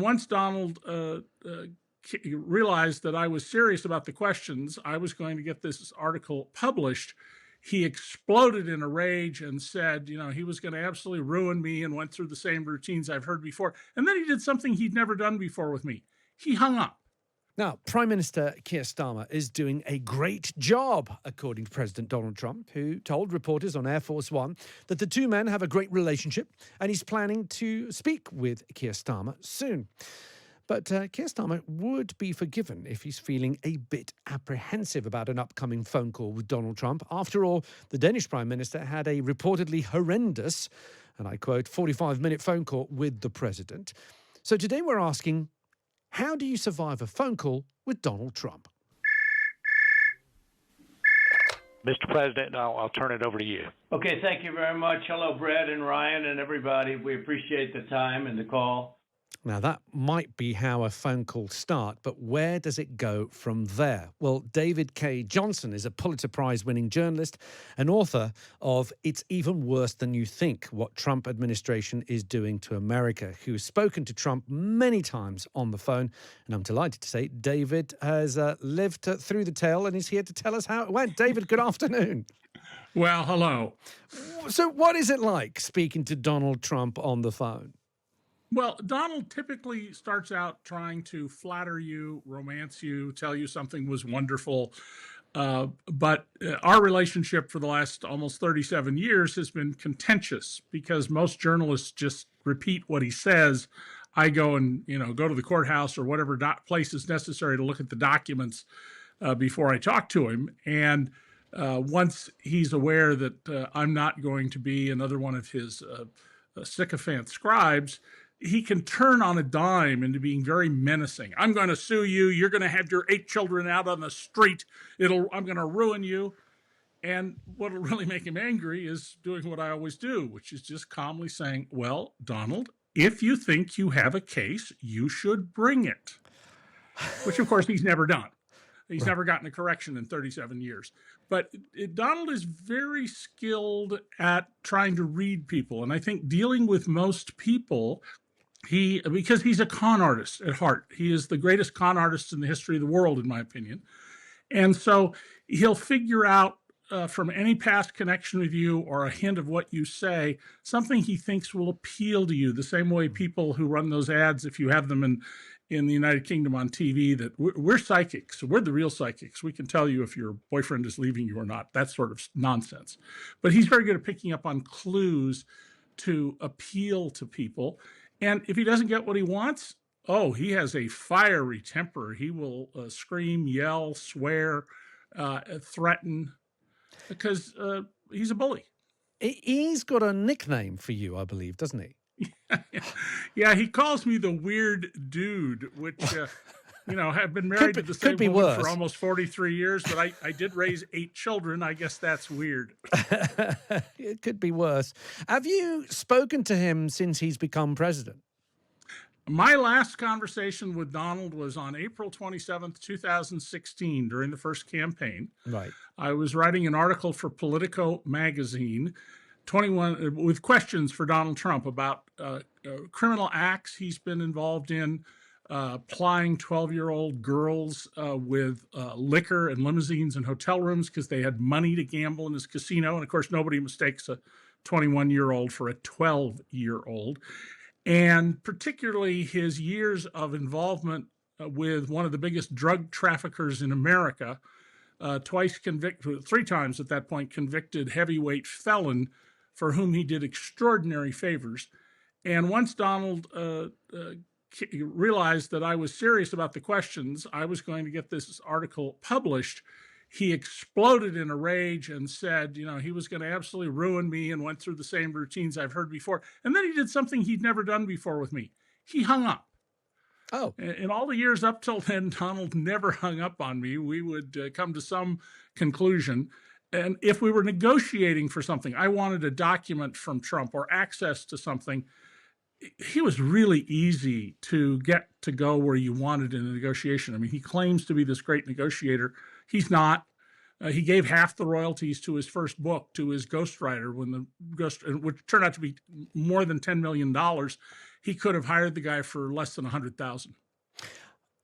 once Donald realized that I was serious about the questions, I was going to get this article published, he exploded in a rage and said, he was going to absolutely ruin me, and went through the same routines I've heard before. And then he did something he'd never done before with me. He hung up. Now, Prime Minister Keir Starmer is doing a great job, according to President Donald Trump, who told reporters on Air Force One that the two men have a great relationship, and he's planning to speak with Keir Starmer soon. But Keir Starmer would be forgiven if he's feeling a bit apprehensive about an upcoming phone call with Donald Trump. After all, the Danish Prime Minister had a reportedly horrendous, and I quote, 45-minute phone call with the president. So today we're asking, how do you survive a phone call with Donald Trump? Mr. President, I'll turn it over to you. Okay, thank you very much. Hello, Brad and Ryan and everybody. We appreciate the time and the call. Now, that might be how a phone call starts, but where does it go from there? Well, David Cay Johnston is a Pulitzer Prize winning journalist and author of It's Even Worse Than You Think, What Trump Administration is Doing to America, who's spoken to Trump many times on the phone. And I'm delighted to say David has lived through the tale and is here to tell us how it went. David, good afternoon. Well, hello. So what is it like speaking to Donald Trump on the phone? Well, Donald typically starts out trying to flatter you, romance you, tell you something was wonderful. But our relationship for the last almost 37 years has been contentious because most journalists just repeat what he says. I go and, go to the courthouse or whatever place is necessary to look at the documents before I talk to him. And once he's aware that I'm not going to be another one of his sycophant scribes, he can turn on a dime into being very menacing. I'm going to sue you. You're going to have your 8 children out on the street. I'm going to ruin you. And what'll really make him angry is doing what I always do, which is just calmly saying, well, Donald, if you think you have a case, you should bring it. Which, of course, he's never done. He's never gotten a correction in 37 years. But Donald is very skilled at trying to read people. And I think dealing with most people, because he's a con artist at heart. He is the greatest con artist in the history of the world, in my opinion. And so he'll figure out from any past connection with you or a hint of what you say, something he thinks will appeal to you, the same way people who run those ads, if you have them in the United Kingdom on TV, that we're psychics. We're the real psychics. We can tell you if your boyfriend is leaving you or not. That sort of nonsense. But he's very good at picking up on clues to appeal to people. And if he doesn't get what he wants, he has a fiery temper. He will scream, yell, swear, threaten, because he's a bully. He's got a nickname for you, I believe, doesn't he? Yeah, he calls me the weird dude, which, have been married to the same woman for almost 43 years, but I did raise 8 children. I guess that's weird. It could be worse. Have you spoken to him since he's become president? My last conversation with Donald was on April 27th, 2016, during the first campaign. Right. I was writing an article for Politico magazine, 21 with questions for Donald Trump about criminal acts he's been involved in, plying 12-year-old girls with liquor and limousines and hotel rooms because they had money to gamble in his casino. And of course, nobody mistakes a 21-year-old for a 12-year-old. And particularly his years of involvement with one of the biggest drug traffickers in America, 3 times at that point convicted heavyweight felon for whom he did extraordinary favors. And once Donald realized that I was serious about the questions, I was going to get this article published, he exploded in a rage and said, he was going to absolutely ruin me, and went through the same routines I've heard before. And then he did something he'd never done before with me. He hung up. Oh. In all the years up till then, Donald never hung up on me. We would come to some conclusion. And if we were negotiating for something, I wanted a document from Trump or access to something, he was really easy to get to go where you wanted in a negotiation. I mean, he claims to be this great negotiator. He's not. He gave half the royalties to his first book to his ghostwriter, which turned out to be more than $10 million. he could have hired the guy for less than 100,000.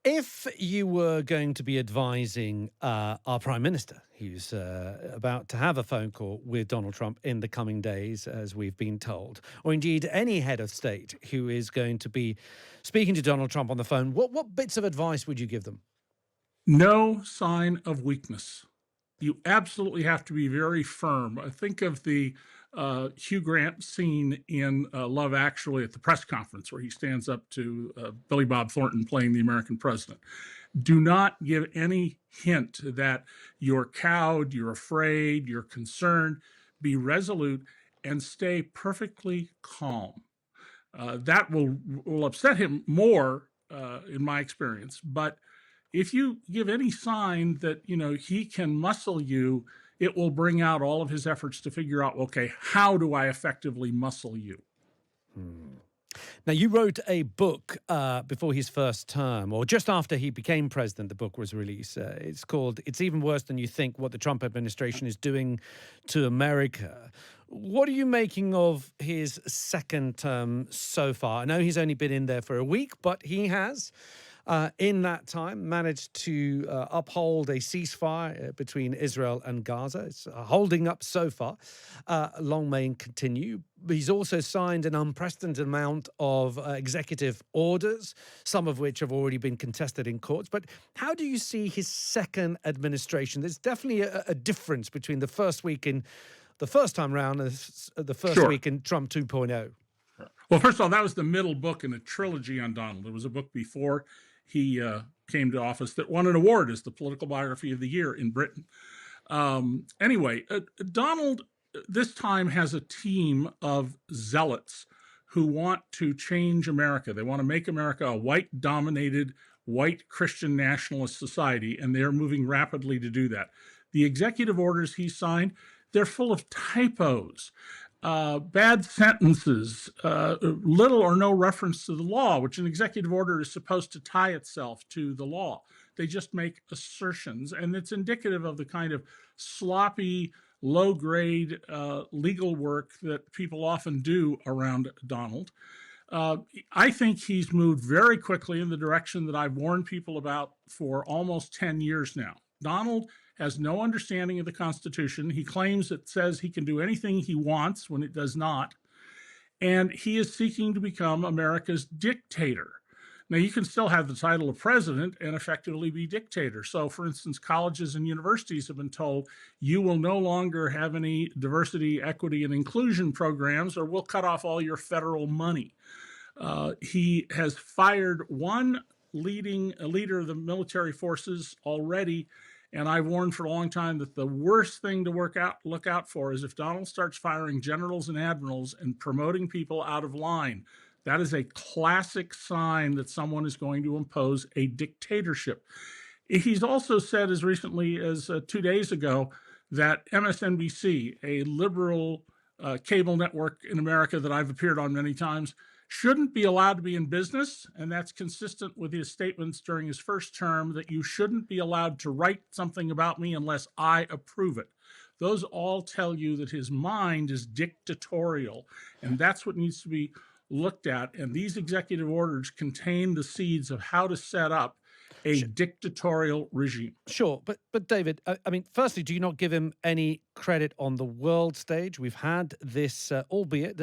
If you were going to be advising our Prime Minister, who's about to have a phone call with Donald Trump in the coming days, as we've been told, or indeed any head of state who is going to be speaking to Donald Trump on the phone, what bits of advice would you give them? No sign of weakness. You absolutely have to be very firm. I think of the Hugh Grant scene in Love Actually at the press conference where he stands up to Billy Bob Thornton playing the American president. Do not give any hint that you're cowed, you're afraid, you're concerned. Be resolute and stay perfectly calm. That will upset him more, in my experience. But if you give any sign that he can muscle you, it will bring out all of his efforts to figure out, okay, how do I effectively muscle you? Now, you wrote a book before his first term, or just after he became president, the book was released. It's called It's Even Worse Than You Think, What the Trump Administration is Doing to America. What are you making of his second term so far? I know he's only been in there for a week, but he has, in that time, managed to uphold a ceasefire between Israel and Gaza. It's holding up so far. Long may it continue. He's also signed an unprecedented amount of executive orders, some of which have already been contested in courts. But how do you see his second administration? There's definitely a difference between the first week in the first time round and the first week in Trump 2.0. Well, first of all, that was the middle book in a trilogy on Donald. There was a book before he came to office that won an award as the political biography of the year in Britain. Anyway, Donald this time has a team of zealots who want to change America. They want to make America a white-dominated, white Christian nationalist society, and they're moving rapidly to do that. The executive orders he signed, they're full of typos, bad sentences, little or no reference to the law, which an executive order is supposed to tie itself to the law. They just make assertions, and it's indicative of the kind of sloppy, low-grade legal work that people often do around Donald. I think he's moved very quickly in the direction that I've warned people about for almost 10 years now. Donald has no understanding of the Constitution. He claims it says he can do anything he wants when it does not. And he is seeking to become America's dictator. Now, you can still have the title of president and effectively be dictator. So, for instance, colleges and universities have been told you will no longer have any diversity, equity, and inclusion programs, or we'll cut off all your federal money. He has fired one leader of the military forces already. And I've warned for a long time that the worst thing to look out for is if Donald starts firing generals and admirals and promoting people out of line. That is a classic sign that someone is going to impose a dictatorship. He's also said as recently as 2 days ago that MSNBC, a liberal cable network in America that I've appeared on many times, shouldn't be allowed to be in business, and that's consistent with his statements during his first term that you shouldn't be allowed to write something about me unless I approve it. Those all tell you that his mind is dictatorial, and that's what needs to be looked at. And these executive orders contain the seeds of how to set up a dictatorial regime. Sure, but David, I mean, firstly, do you not give him any credit on the world stage? We've had this, albeit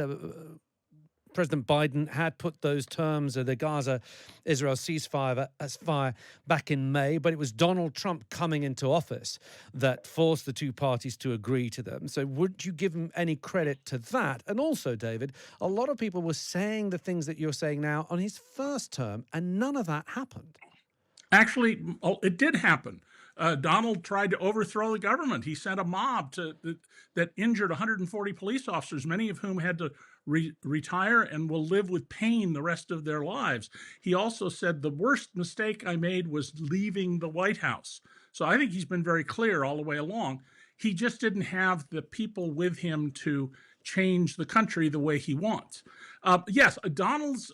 President Biden had put those terms of the Gaza-Israel ceasefire as fire back in May, but it was Donald Trump coming into office that forced the two parties to agree to them. So would you give him any credit to that? And also, David, a lot of people were saying the things that you're saying now on his first term, and none of that happened. Actually, it did happen. Donald tried to overthrow the government. He sent a mob that injured 140 police officers, many of whom had to retire and will live with pain the rest of their lives. He also said the worst mistake I made was leaving the White House. So I think he's been very clear all the way along. He just didn't have the people with him to change the country the way he wants. Yes, Donald's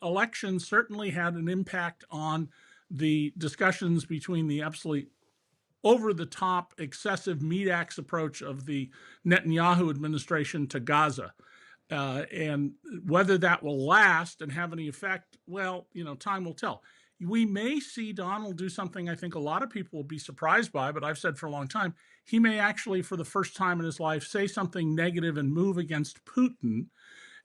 election certainly had an impact on the discussions between the absolutely over-the-top, excessive meat axe approach of the Netanyahu administration to Gaza. And whether that will last and have any effect, well, time will tell. We may see Donald do something I think a lot of people will be surprised by, but I've said for a long time, he may actually, for the first time in his life, say something negative and move against Putin.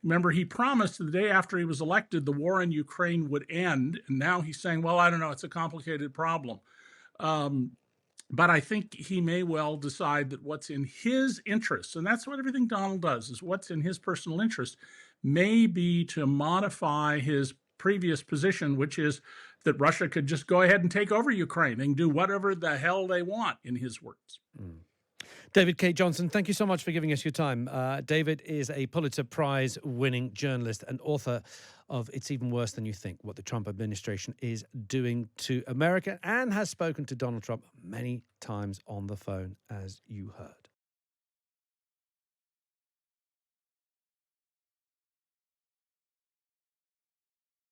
Remember, he promised the day after he was elected the war in Ukraine would end, and now he's saying, well, I don't know, it's a complicated problem. But I think he may well decide that what's in his interest, and that's what everything Donald does, is what's in his personal interest, may be to modify his previous position, which is that Russia could just go ahead and take over Ukraine and do whatever the hell they want, in his words. David Cay Johnston, thank you so much for giving us your time. David is a Pulitzer Prize winning journalist and author of It's Even Worse Than You Think, What the Trump Administration is Doing to America, and has spoken to Donald Trump many times on the phone, as you heard.